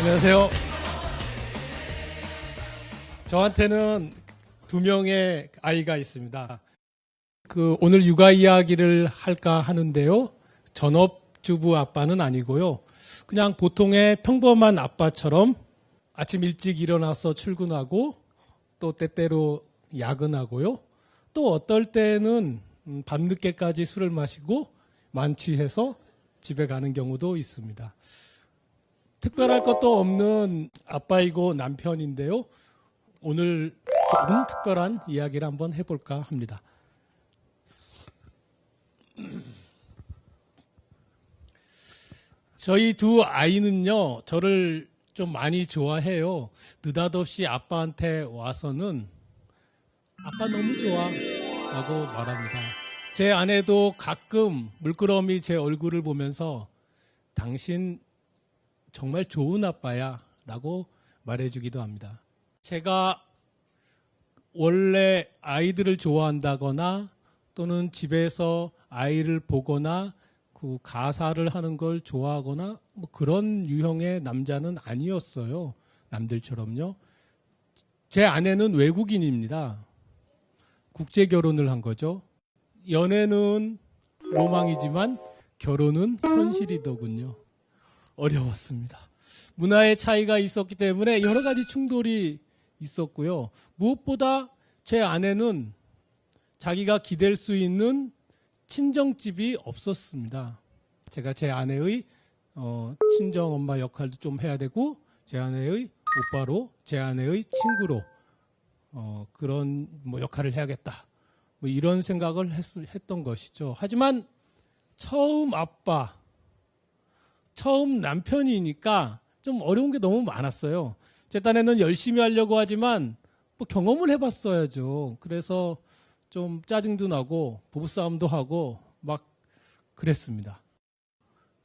안녕하세요. 저한테는 두 명의 아이가 있습니다. 오늘 육아 이야기를 할까 하는데요. 전업주부 아빠는 아니고요. 그냥 보통의 평범한 아빠처럼 아침 일찍 일어나서 출근하고 또 때때로 야근하고요. 또 어떨 때는 밤늦게까지 술을 마시고 만취해서 집에 가는 경우도 있습니다. 특별할 것도 없는 아빠이고 남편인데요. 오늘 조금 특별한 이야기를 한번 해볼까 합니다. 저희 두 아이는요, 저를 좀 많이 좋아해요. 느닷없이 아빠한테 와서는 아빠 너무 좋아 라고 말합니다. 제 아내도 가끔 물끄러미 제 얼굴을 보면서 당신 정말 좋은 아빠야 라고 말해주기도 합니다. 제가 원래 아이들을 좋아한다거나 또는 집에서 아이를 보거나 그 가사를 하는 걸 좋아하거나 뭐 그런 유형의 남자는 아니었어요. 남들처럼요. 제 아내는 외국인입니다. 국제 결혼을 한 거죠. 연애는 로망이지만 결혼은 현실이더군요. 어려웠습니다. 문화의 차이가 있었기 때문에 여러 가지 충돌이 있었고요. 무엇보다 제 아내는 자기가 기댈 수 있는 친정집이 없었습니다. 제가 제 아내의 친정 엄마 역할도 좀 해야 되고 제 아내의 오빠로, 제 아내의 친구로 그런 역할을 해야겠다. 이런 생각을 했던 것이죠. 하지만 처음 아빠, 처음 남편이니까 좀 어려운 게 너무 많았어요. 제 딴에는 열심히 하려고 하지만 경험을 해봤어야죠. 그래서 좀 짜증도 나고 부부싸움도 하고 막 그랬습니다.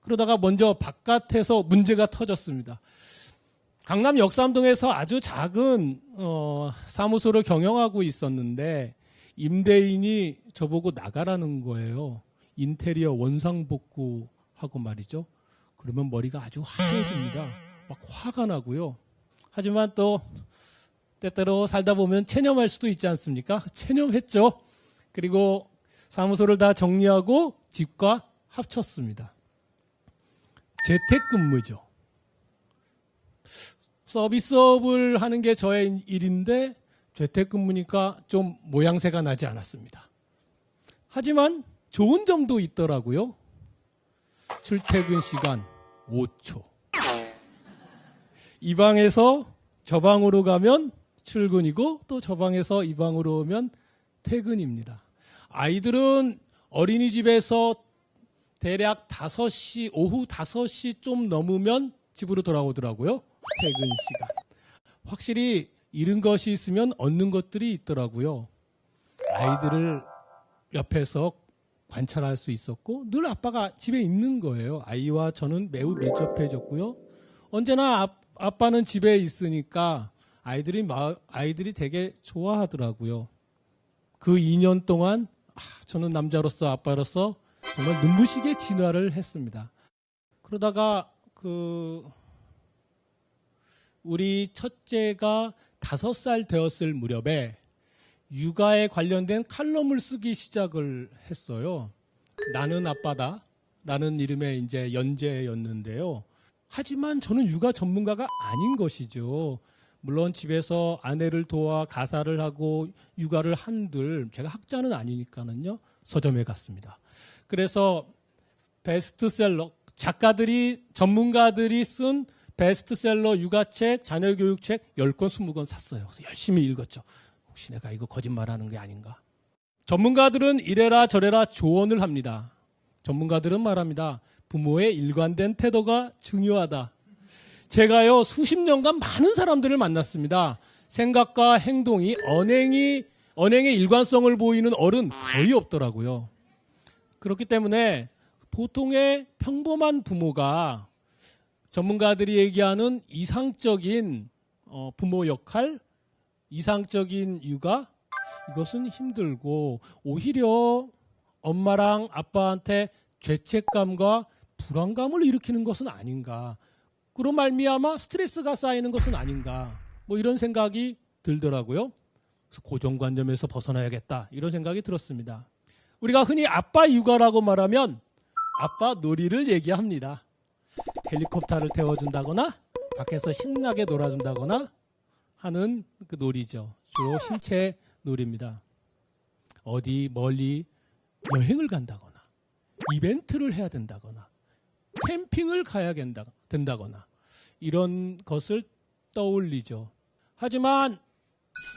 그러다가 먼저 바깥에서 문제가 터졌습니다. 강남 역삼동에서 아주 작은 사무소를 경영하고 있었는데 임대인이 저보고 나가라는 거예요. 인테리어 원상복구하고 말이죠. 그러면 머리가 아주 하얘집니다. 막 화가 나고요. 하지만 또 때때로 살다 보면 체념할 수도 있지 않습니까? 체념했죠. 그리고 사무소를 다 정리하고 집과 합쳤습니다. 재택근무죠. 서비스업을 하는 게 저의 일인데 재택근무니까 좀 모양새가 나지 않았습니다. 하지만 좋은 점도 있더라고요. 출퇴근 시간 5초. 이 방에서 저 방으로 가면 출근이고 또 저 방에서 이 방으로 오면 퇴근입니다. 아이들은 어린이집에서 대략 5시, 오후 5시 좀 넘으면 집으로 돌아오더라고요. 퇴근 시간. 확실히 잃은 것이 있으면 얻는 것들이 있더라고요. 아이들을 옆에서 관찰할 수 있었고 늘 아빠가 집에 있는 거예요. 아이와 저는 매우 밀접해졌고요. 언제나 아빠는 집에 있으니까 아이들이 되게 좋아하더라고요. 그 2년 동안 저는 남자로서 아빠로서 정말 눈부시게 진화를 했습니다. 그러다가 우리 첫째가 5살 되었을 무렵에 육아에 관련된 칼럼을 쓰기 시작을 했어요. 나는 아빠다. 라는 이름의 이제 연재였는데요. 하지만 저는 육아 전문가가 아닌 것이죠. 물론 집에서 아내를 도와 가사를 하고 육아를 한들 제가 학자는 아니니까는요. 서점에 갔습니다. 그래서 베스트셀러 전문가들이 쓴 베스트셀러 육아책, 자녀교육책 10권, 20권 샀어요. 그래서 열심히 읽었죠. 혹시 내가 이거 거짓말하는 게 아닌가? 전문가들은 이래라 저래라 조언을 합니다. 전문가들은 말합니다. 부모의 일관된 태도가 중요하다. 제가요 수십 년간 많은 사람들을 만났습니다. 생각과 행동이 언행의 일관성을 보이는 어른 거의 없더라고요. 그렇기 때문에 보통의 평범한 부모가 전문가들이 얘기하는 이상적인 부모 역할, 이상적인 육아, 이것은 힘들고 오히려 엄마랑 아빠한테 죄책감과 불안감을 일으키는 것은 아닌가. 그로 말미암아 스트레스가 쌓이는 것은 아닌가. 뭐 이런 생각이 들더라고요. 그래서 고정관념에서 벗어나야겠다. 이런 생각이 들었습니다. 우리가 흔히 아빠 육아라고 말하면 아빠 놀이를 얘기합니다. 헬리콥터를 태워준다거나 밖에서 신나게 놀아준다거나 하는 그 놀이죠. 주로 신체 놀이입니다. 어디 멀리 여행을 간다거나 이벤트를 해야 된다거나 캠핑을 가야 된다거나 이런 것을 떠올리죠. 하지만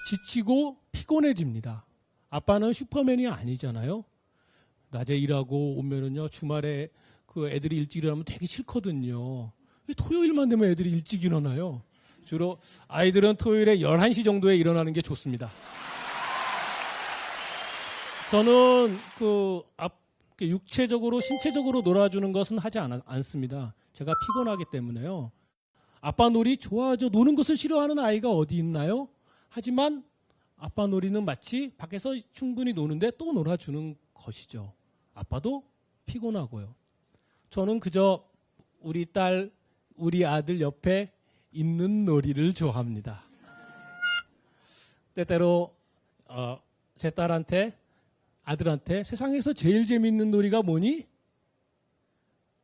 지치고 피곤해집니다. 아빠는 슈퍼맨이 아니잖아요. 낮에 일하고 오면은요, 주말에 그 애들이 일찍 일어나면 되게 싫거든요. 토요일만 되면 애들이 일찍 일어나요. 주로 아이들은 토요일에 11시 정도에 일어나는 게 좋습니다. 저는 육체적으로, 신체적으로 놀아주는 것은 하지 않습니다. 제가 피곤하기 때문에요. 아빠 놀이 좋아하죠. 노는 것을 싫어하는 아이가 어디 있나요? 하지만 아빠 놀이는 마치 밖에서 충분히 노는데 또 놀아주는 것이죠. 아빠도 피곤하고요. 저는 그저 우리 딸, 우리 아들 옆에 있는 놀이를 좋아합니다. 때때로 제 딸한테, 아들한테 세상에서 제일 재밌는 놀이가 뭐니?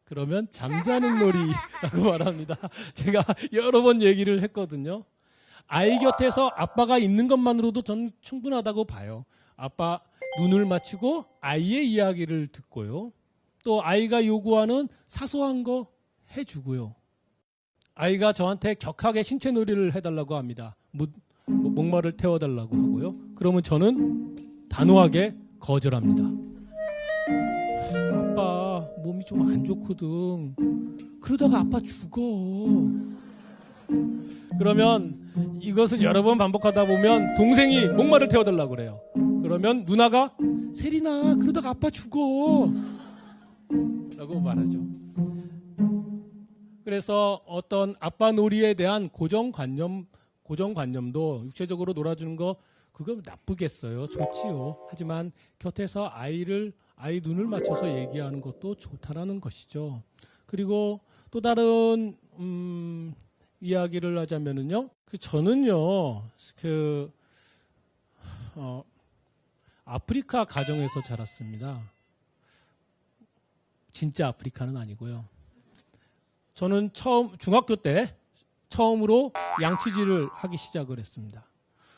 그러면 잠자는 놀이라고 말합니다. 제가 여러 번 얘기를 했거든요. 아이 곁에서 아빠가 있는 것만으로도 저는 충분하다고 봐요. 아빠 눈을 맞추고 아이의 이야기를 듣고요. 또 아이가 요구하는 사소한 거 해주고요. 아이가 저한테 격하게 신체 놀이를 해달라고 합니다. 목마를 태워달라고 하고요. 그러면 저는 단호하게 거절합니다. 아빠 몸이 좀 안 좋거든. 그러다가 아빠 죽어. 그러면 이것을 여러 번 반복하다 보면 동생이 목마를 태워달라고 그래요. 그러면 누나가 세린아 그러다가 아빠 죽어 라고 말하죠. 그래서 어떤 아빠 놀이에 대한 고정관념도 육체적으로 놀아주는 거 그거 나쁘겠어요. 좋지요. 하지만 곁에서 아이 눈을 맞춰서 얘기하는 것도 좋다라는 것이죠. 그리고 또 다른 이야기를 하자면은요. 저는요. 아프리카 가정에서 자랐습니다. 진짜 아프리카는 아니고요. 저는 중학교 때 처음으로 양치질을 하기 시작을 했습니다.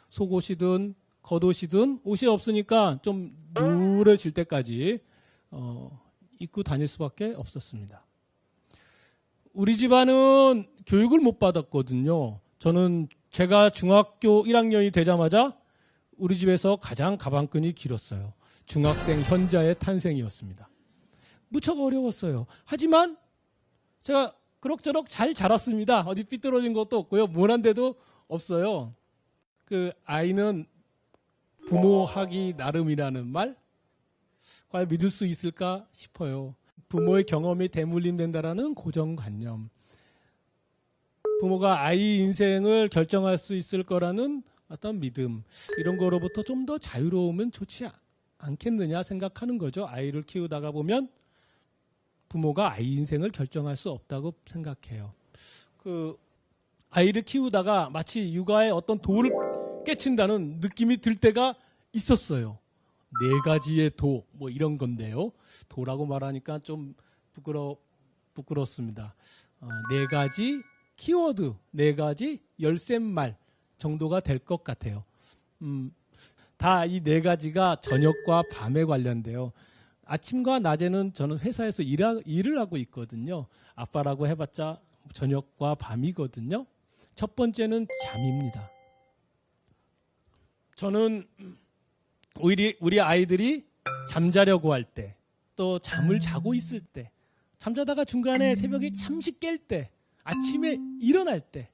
속옷이든 겉옷이든 옷이 없으니까 좀 누래질 때까지 입고 다닐 수밖에 없었습니다. 우리 집안은 교육을 못 받았거든요. 저는 제가 중학교 1학년이 되자마자 우리 집에서 가장 가방끈이 길었어요. 중학생 현자의 탄생이었습니다. 무척 어려웠어요. 하지만 제가 그럭저럭 잘 자랐습니다. 어디 삐뚤어진 것도 없고요. 모난 데도 없어요. 그 아이는 부모하기 나름이라는 말? 과연 믿을 수 있을까 싶어요. 부모의 경험이 대물림된다라는 고정관념. 부모가 아이 인생을 결정할 수 있을 거라는 어떤 믿음. 이런 거로부터 좀 더 자유로우면 좋지 않겠느냐 생각하는 거죠. 아이를 키우다가 보면 부모가 아이 인생을 결정할 수 없다고 생각해요. 아이를 키우다가 마치 육아에 어떤 도를 깨친다는 느낌이 들 때가 있었어요. 4가지의 도, 뭐 이런 건데요. 도라고 말하니까 좀 부끄럽습니다. 4가지 키워드, 4가지 열쇠말 정도가 될 것 같아요. 다 이 4가지가 저녁과 밤에 관련돼요. 아침과 낮에는 저는 회사에서 일을 하고 있거든요. 아빠라고 해봤자 저녁과 밤이거든요. 첫 번째는 잠입니다. 저는 우리 아이들이 잠자려고 할 때, 또 잠을 자고 있을 때, 잠자다가 중간에 새벽에 잠시 깰 때, 아침에 일어날 때,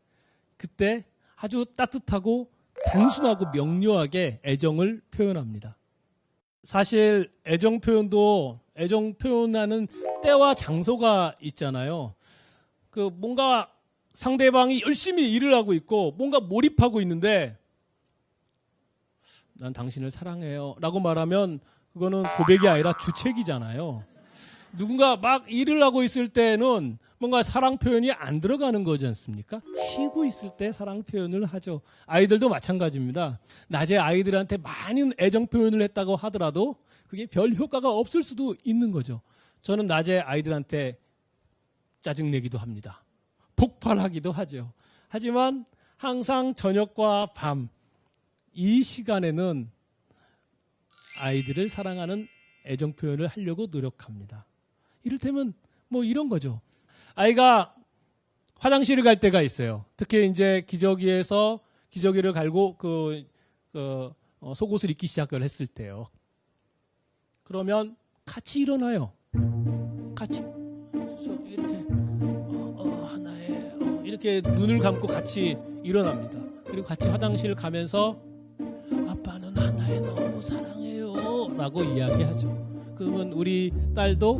그때 아주 따뜻하고 단순하고 명료하게 애정을 표현합니다. 사실 애정 표현하는 때와 장소가 있잖아요. 뭔가 상대방이 열심히 일을 하고 있고 뭔가 몰입하고 있는데 난 당신을 사랑해요 라고 말하면 그거는 고백이 아니라 주책이잖아요. 누군가 막 일을 하고 있을 때는 뭔가 사랑 표현이 안 들어가는 거지 않습니까? 쉬고 있을 때 사랑 표현을 하죠. 아이들도 마찬가지입니다. 낮에 아이들한테 많은 애정 표현을 했다고 하더라도 그게 별 효과가 없을 수도 있는 거죠. 저는 낮에 아이들한테 짜증내기도 합니다. 폭발하기도 하죠. 하지만 항상 저녁과 밤 이 시간에는 아이들을 사랑하는 애정 표현을 하려고 노력합니다. 이를테면 뭐 이런 거죠. 아이가 화장실을 갈 때가 있어요. 특히 이제 기저귀에서 기저귀를 갈고 속옷을 입기 시작을 했을 때요. 그러면 같이 일어나요. 같이 이렇게 하나에 이렇게 눈을 감고 같이 일어납니다. 그리고 같이 화장실 가면서 아빠는 하나에 너무 사랑해요 라고 이야기하죠. 그러면 우리 딸도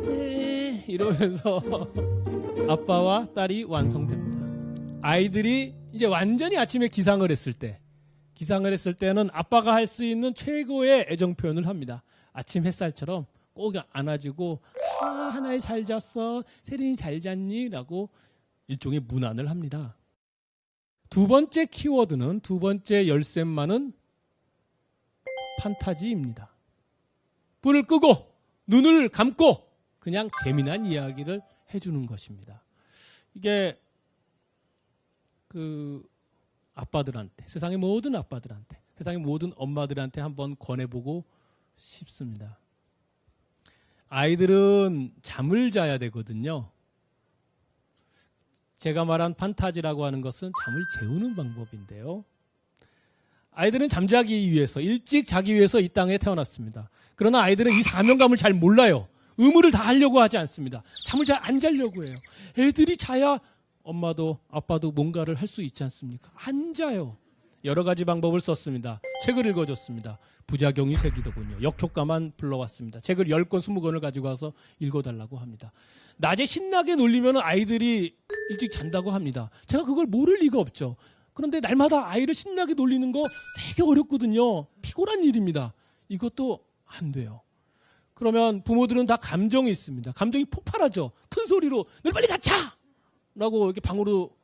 네 이러면서 아빠와 딸이 완성됩니다. 아이들이 이제 완전히 아침에 기상을 했을 때는 아빠가 할 수 있는 최고의 애정 표현을 합니다. 아침 햇살처럼 꼭 안아주고 하나에 잘 잤어, 세린이 잘 잤니? 라고 일종의 문안을 합니다. 두 번째 키워드는, 두 번째 열쇠만은 판타지입니다. 불을 끄고 눈을 감고 그냥 재미난 이야기를 해주는 것입니다. 이게 아빠들한테, 세상의 모든 아빠들한테, 세상의 모든 엄마들한테 한번 권해보고 싶습니다. 아이들은 잠을 자야 되거든요. 제가 말한 판타지라고 하는 것은 잠을 재우는 방법인데요. 아이들은 잠자기 위해서, 일찍 자기 위해서 이 땅에 태어났습니다. 그러나 아이들은 이 사명감을 잘 몰라요. 의무를 다 하려고 하지 않습니다. 잠을 잘 안 자려고 해요. 애들이 자야 엄마도 아빠도 뭔가를 할 수 있지 않습니까? 안 자요. 여러 가지 방법을 썼습니다. 책을 읽어줬습니다. 부작용이 생기더군요. 역효과만 불러왔습니다. 책을 10권, 20권을 가지고 와서 읽어달라고 합니다. 낮에 신나게 놀리면 아이들이 일찍 잔다고 합니다. 제가 그걸 모를 리가 없죠. 그런데 날마다 아이를 신나게 놀리는 거 되게 어렵거든요. 피곤한 일입니다. 이것도 안 돼요. 그러면 부모들은 다 감정이 있습니다. 감정이 폭발하죠. 큰 소리로 너 빨리 갇혀! 라고 이렇게 방으로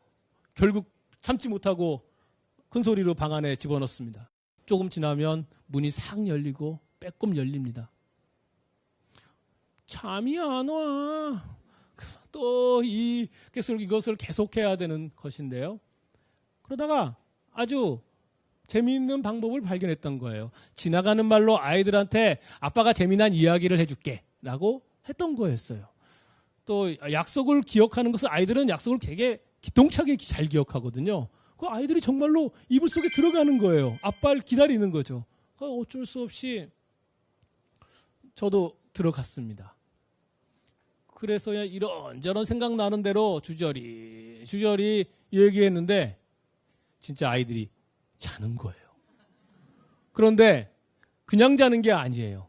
결국 참지 못하고 큰 소리로 방 안에 집어넣습니다. 조금 지나면 문이 싹 열리고 빼꼼 열립니다. 잠이 안 와. 또 이것을 계속해야 되는 것인데요. 그러다가 아주 재미있는 방법을 발견했던 거예요. 지나가는 말로 아이들한테 아빠가 재미난 이야기를 해줄게 라고 했던 거였어요. 또 약속을 기억하는 것은 아이들은 약속을 되게 기똥차게 잘 기억하거든요. 그 아이들이 정말로 이불 속에 들어가는 거예요. 아빠를 기다리는 거죠. 어쩔 수 없이 저도 들어갔습니다. 그래서야 이런저런 생각나는 대로 주저리 얘기했는데 진짜 아이들이 자는 거예요. 그런데 그냥 자는 게 아니에요.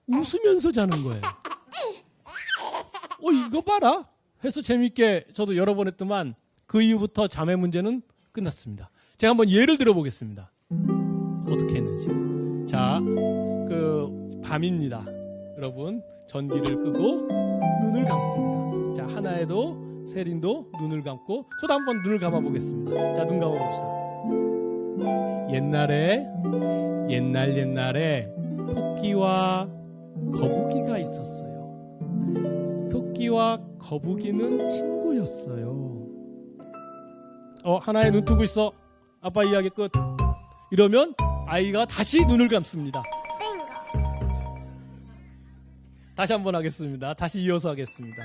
웃으면서 자는 거예요. 이거 봐라 해서 재밌게 저도 여러 번 했더만 그 이후부터 잠의 문제는 끝났습니다. 제가 한번 예를 들어보겠습니다. 어떻게 했는지. 자, 밤입니다. 여러분, 전기를 끄고 눈을 감습니다. 자, 하나에도 세린도 눈을 감고 저도 한번 눈을 감아보겠습니다. 자, 눈 감아봅시다. 옛날에 토끼와 거북이가 있었어요. 토끼와 거북이는 친구였어요. 하나에 눈 뜨고 있어. 아빠 이야기 끝. 이러면 아이가 다시 눈을 감습니다. 다시 한번 하겠습니다. 다시 이어서 하겠습니다.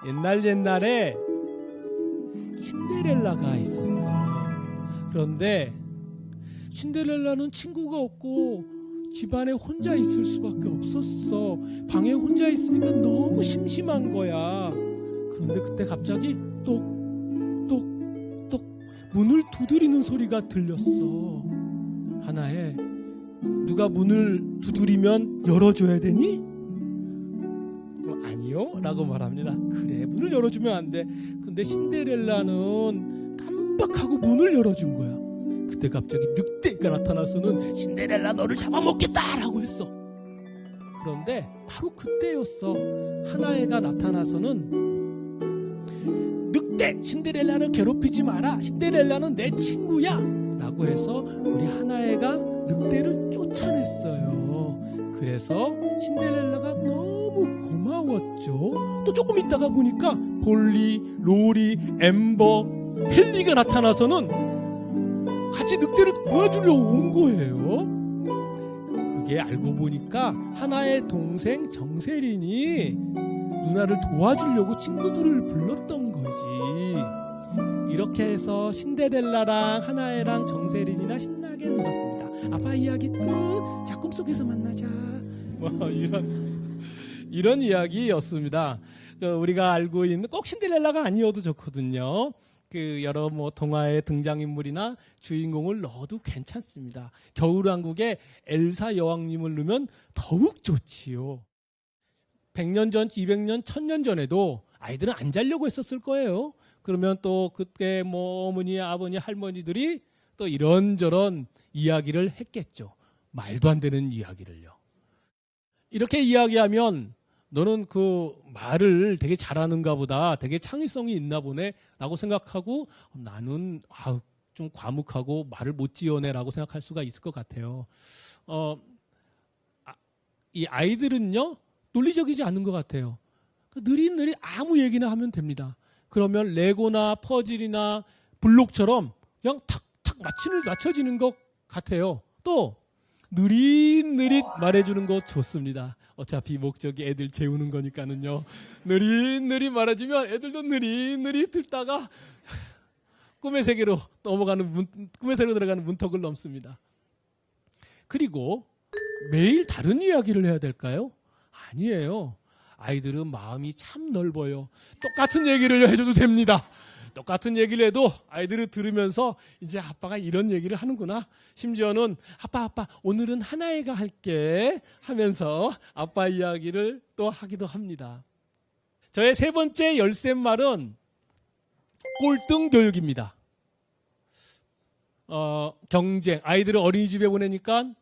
옛날에 신데렐라가 있었어요. 그런데 신데렐라는 친구가 없고 집안에 혼자 있을 수밖에 없었어. 방에 혼자 있으니까 너무 심심한 거야. 그런데 그때 갑자기 똑똑똑 문을 두드리는 소리가 들렸어. 하나에 누가 문을 두드리면 열어줘야 되니? 아니요 라고 말합니다. 그래, 문을 열어주면 안 돼. 근데 신데렐라는 깜빡하고 문을 열어준 거야. 그때 갑자기 늑대가 나타나서는 신데렐라 너를 잡아먹겠다 라고 했어. 그런데 바로 그때였어. 하나애가 나타나서는 늑대! 신데렐라를 괴롭히지 마라. 신데렐라는 내 친구야! 라고 해서 우리 하나애가 늑대를 쫓아냈어요. 그래서 신데렐라가 너무 고마웠죠. 또 조금 있다가 보니까 볼리, 로리, 엠버, 헨리가 나타나서는 같이 늑대를 구해주려고 온 거예요. 그게 알고 보니까 하나의 동생 정세린이 누나를 도와주려고 친구들을 불렀던 거지. 이렇게 해서 신데렐라랑 하나애랑 정세린이랑 신나게 놀았습니다. 아빠 이야기 끝. 자, 꿈속에서 만나자. 뭐 이런 이야기였습니다. 우리가 알고 있는 꼭 신데렐라가 아니어도 좋거든요. 여러 동화의 등장인물이나 주인공을 넣어도 괜찮습니다. 겨울왕국에 엘사 여왕님을 넣으면 더욱 좋지요. 100년 전, 200년, 1000년 전에도 아이들은 안 자려고 했었을 거예요. 그러면 또 그때 어머니, 아버니, 할머니들이 또 이런저런 이야기를 했겠죠. 말도 안 되는 이야기를요. 이렇게 이야기하면 너는 그 말을 되게 잘하는가 보다, 되게 창의성이 있나 보네 라고 생각하고 나는 좀 과묵하고 말을 못 지어내 라고 생각할 수가 있을 것 같아요. 이 아이들은요 논리적이지 않은 것 같아요. 느릿느릿 아무 얘기나 하면 됩니다. 그러면 레고나 퍼즐이나 블록처럼 그냥 탁탁 맞춰지는 것 같아요. 또 느릿느릿 말해주는 거 좋습니다. 어차피 목적이 애들 재우는 거니까는요. 느릿느릿 말해주면 애들도 느릿느릿 듣다가 꿈의 세계로 꿈의 세계로 들어가는 문턱을 넘습니다. 그리고 매일 다른 이야기를 해야 될까요? 아니에요. 아이들은 마음이 참 넓어요. 똑같은 얘기를 해줘도 됩니다. 똑같은 얘기를 해도 아이들을 들으면서 이제 아빠가 이런 얘기를 하는구나. 심지어는 아빠 오늘은 하나애가 할게 하면서 아빠 이야기를 또 하기도 합니다. 저의 세 번째 열쇠말은 꼴등 교육입니다. 경쟁. 아이들을 어린이집에 보내니까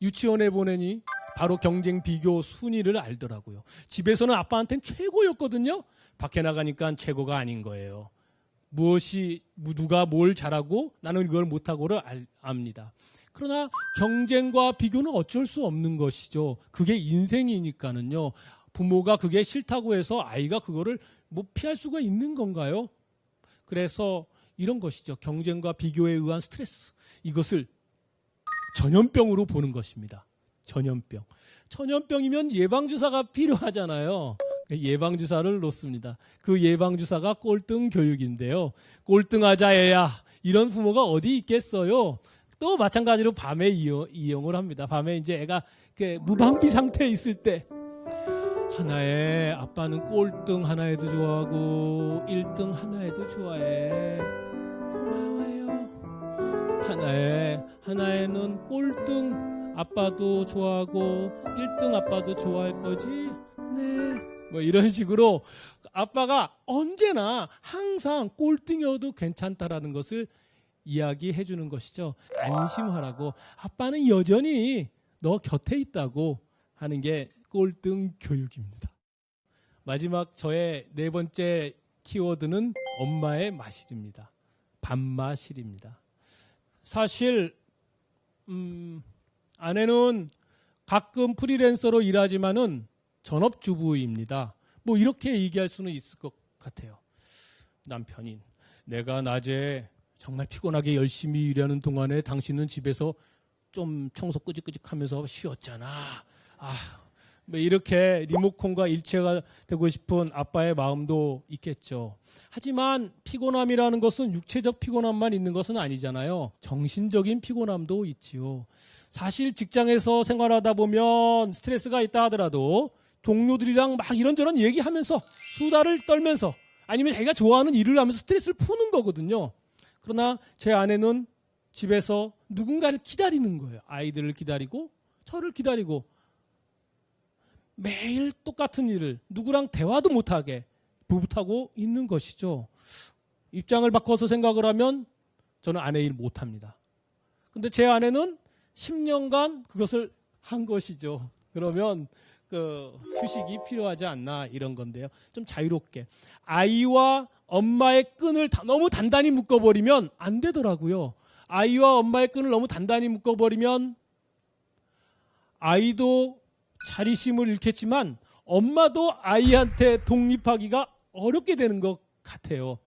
유치원에 보내니 바로 경쟁, 비교, 순위를 알더라고요. 집에서는 아빠한테는 최고였거든요. 밖에 나가니까 최고가 아닌 거예요. 누가 뭘 잘하고 나는 이걸 못하고를 압니다. 그러나 경쟁과 비교는 어쩔 수 없는 것이죠. 그게 인생이니까는요. 부모가 그게 싫다고 해서 아이가 그거를 피할 수가 있는 건가요? 그래서 이런 것이죠. 경쟁과 비교에 의한 스트레스. 이것을 전염병으로 보는 것입니다. 전염병. 전염병이면 예방주사가 필요하잖아요. 예방주사를 놓습니다. 그 예방주사가 꼴등 교육인데요. 꼴등하자 애야. 이런 부모가 어디 있겠어요. 또 마찬가지로 밤에 이용을 합니다. 밤에 이제 애가 무방비 상태에 있을 때 하나애 아빠는 꼴등 하나애도 좋아하고 1등 하나애도 좋아해. 고마워요. 하나애는 꼴등 아빠도 좋아하고 1등 아빠도 좋아할 거지? 네. 이런 식으로 아빠가 언제나 항상 꼴등이어도 괜찮다라는 것을 이야기해 주는 것이죠. 안심하라고. 아빠는 여전히 너 곁에 있다고 하는 게 꼴등 교육입니다. 마지막 저의 네 번째 키워드는 엄마의 마실입니다. 밥마실입니다. 사실 아내는 가끔 프리랜서로 일하지만은 전업주부입니다. 이렇게 얘기할 수는 있을 것 같아요. 남편인 내가 낮에 정말 피곤하게 열심히 일하는 동안에 당신은 집에서 좀 청소 끄직끄직하면서 쉬었잖아. 이렇게 리모컨과 일체가 되고 싶은 아빠의 마음도 있겠죠. 하지만 피곤함이라는 것은 육체적 피곤함만 있는 것은 아니잖아요. 정신적인 피곤함도 있지요. 사실 직장에서 생활하다 보면 스트레스가 있다 하더라도 동료들이랑 막 이런저런 얘기하면서 수다를 떨면서 아니면 자기가 좋아하는 일을 하면서 스트레스를 푸는 거거든요. 그러나 제 아내는 집에서 누군가를 기다리는 거예요. 아이들을 기다리고 저를 기다리고 매일 똑같은 일을 누구랑 대화도 못하게 못하고 있는 것이죠. 입장을 바꿔서 생각을 하면 저는 아내 일 못합니다. 근데 제 아내는 10년간 그것을 한 것이죠. 그러면 그 휴식이 필요하지 않나 이런 건데요. 좀 자유롭게 아이와 엄마의 끈을 너무 단단히 묶어버리면 안 되더라고요. 아이와 엄마의 끈을 너무 단단히 묶어버리면 아이도 자립심을 잃겠지만 엄마도 아이한테 독립하기가 어렵게 되는 것 같아요.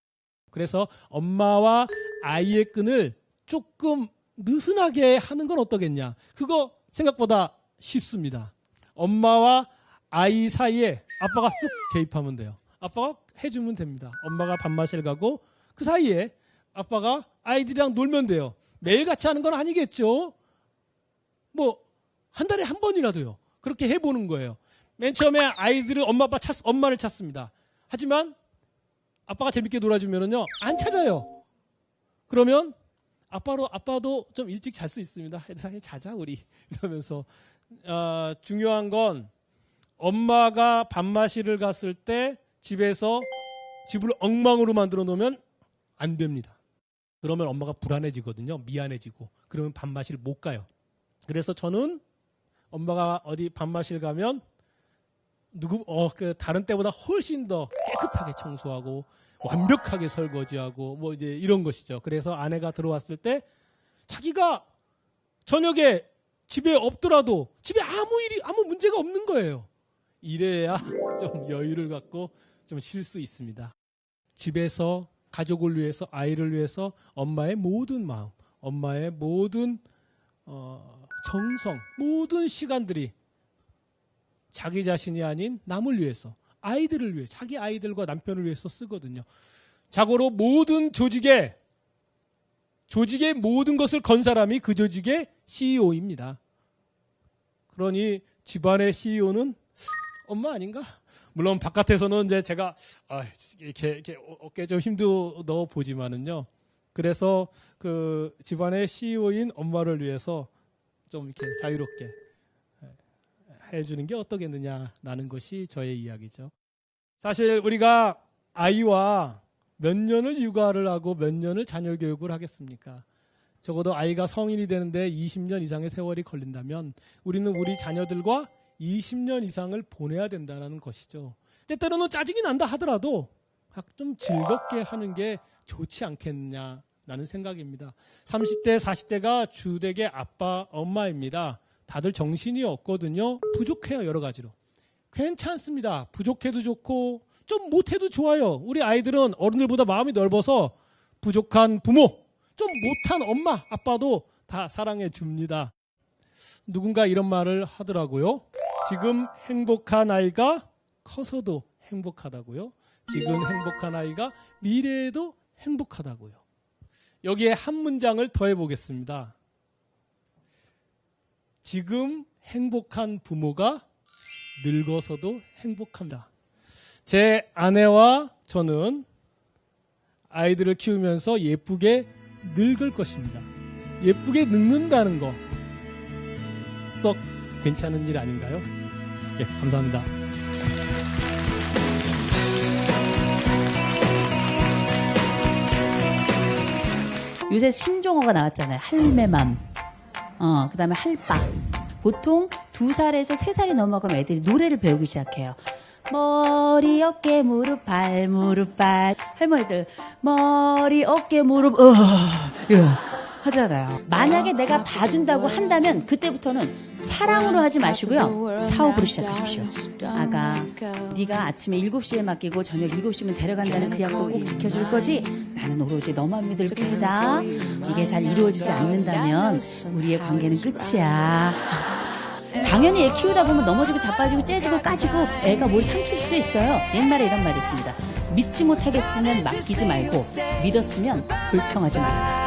그래서 엄마와 아이의 끈을 조금 느슨하게 하는 건 어떠겠냐. 그거 생각보다 쉽습니다. 엄마와 아이 사이에 아빠가 쓱 개입하면 돼요. 아빠가 해주면 됩니다. 엄마가 밥 마실 가고 그 사이에 아빠가 아이들이랑 놀면 돼요. 매일 같이 하는 건 아니겠죠. 뭐 한 달에 한 번이라도요. 그렇게 해보는 거예요. 맨 처음에 아이들은 엄마를 찾습니다. 하지만 아빠가 재밌게 놀아주면은요 안 찾아요. 그러면 아빠도 좀 일찍 잘 수 있습니다. 자자 우리 이러면서 중요한 건 엄마가 밥 마시러 갔을 때 집에서 집을 엉망으로 만들어 놓으면 안 됩니다. 그러면 엄마가 불안해지거든요. 미안해지고 그러면 밥 마시러 못 가요. 그래서 저는 엄마가 어디 밥 마시러 가면 다른 때보다 훨씬 더 깨끗하게 청소하고 완벽하게 설거지하고 뭐 이제 이런 것이죠. 그래서 아내가 들어왔을 때 자기가 저녁에 집에 없더라도 집에 아무 문제가 없는 거예요. 이래야 좀 여유를 갖고 좀 쉴 수 있습니다. 집에서 가족을 위해서 아이를 위해서 엄마의 모든 마음, 엄마의 모든 정성, 모든 시간들이 자기 자신이 아닌 남을 위해서, 아이들을 위해, 자기 아이들과 남편을 위해서 쓰거든요. 자고로 모든 조직의 모든 것을 건 사람이 그 조직의 CEO입니다. 그러니 집안의 CEO는 엄마 아닌가? 물론 바깥에서는 이제 제가 이렇게 어깨 좀 힘도 넣어 보지만은요. 그래서 그 집안의 CEO인 엄마를 위해서 좀 이렇게 자유롭게 해주는 게 어떻겠느냐라는 것이 저의 이야기죠. 사실 우리가 아이와 몇 년을 육아를 하고 몇 년을 자녀 교육을 하겠습니까? 적어도 아이가 성인이 되는데 20년 이상의 세월이 걸린다면 우리는 우리 자녀들과 20년 이상을 보내야 된다는 것이죠. 때때로는 짜증이 난다 하더라도 좀 즐겁게 하는 게 좋지 않겠냐라는 생각입니다. 30대, 40대가 주택의 아빠, 엄마입니다. 다들 정신이 없거든요. 부족해요, 여러 가지로. 괜찮습니다. 부족해도 좋고 좀 못해도 좋아요. 우리 아이들은 어른들보다 마음이 넓어서 부족한 부모, 좀 못한 엄마, 아빠도 다 사랑해 줍니다. 누군가 이런 말을 하더라고요. 지금 행복한 아이가 커서도 행복하다고요. 지금 행복한 아이가 미래에도 행복하다고요. 여기에 한 문장을 더해 보겠습니다. 지금 행복한 부모가 늙어서도 행복합니다. 제 아내와 저는 아이들을 키우면서 예쁘게 늙을 것입니다. 예쁘게 늙는다는 거 썩 괜찮은 일 아닌가요? 예, 감사합니다. 요새 신종어가 나왔잖아요. 할매맘, 그다음에 할빠. 보통 2살에서 3살이 넘어가면 애들이 노래를 배우기 시작해요. 머리, 어깨, 무릎, 발, 무릎, 발. 할머니들 머리, 어깨, 무릎, 이거 하잖아요. 만약에 내가 봐준다고 한다면 그때부터는 사랑으로 하지 마시고요. 사업으로 시작하십시오. 아가, 네가 아침에 7시에 맡기고 저녁 7시면 데려간다는 그 약속 꼭 지켜줄 거지? 나는 오로지 너만 믿을 뿐이다. 이게 잘 이루어지지 않는다면 우리의 관계는 끝이야. 당연히 애 키우다 보면 넘어지고 자빠지고 째지고 까지고 애가 뭘 삼킬 수도 있어요. 옛말에 이런 말이 있습니다. 믿지 못하겠으면 맡기지 말고 믿었으면 불평하지 말라.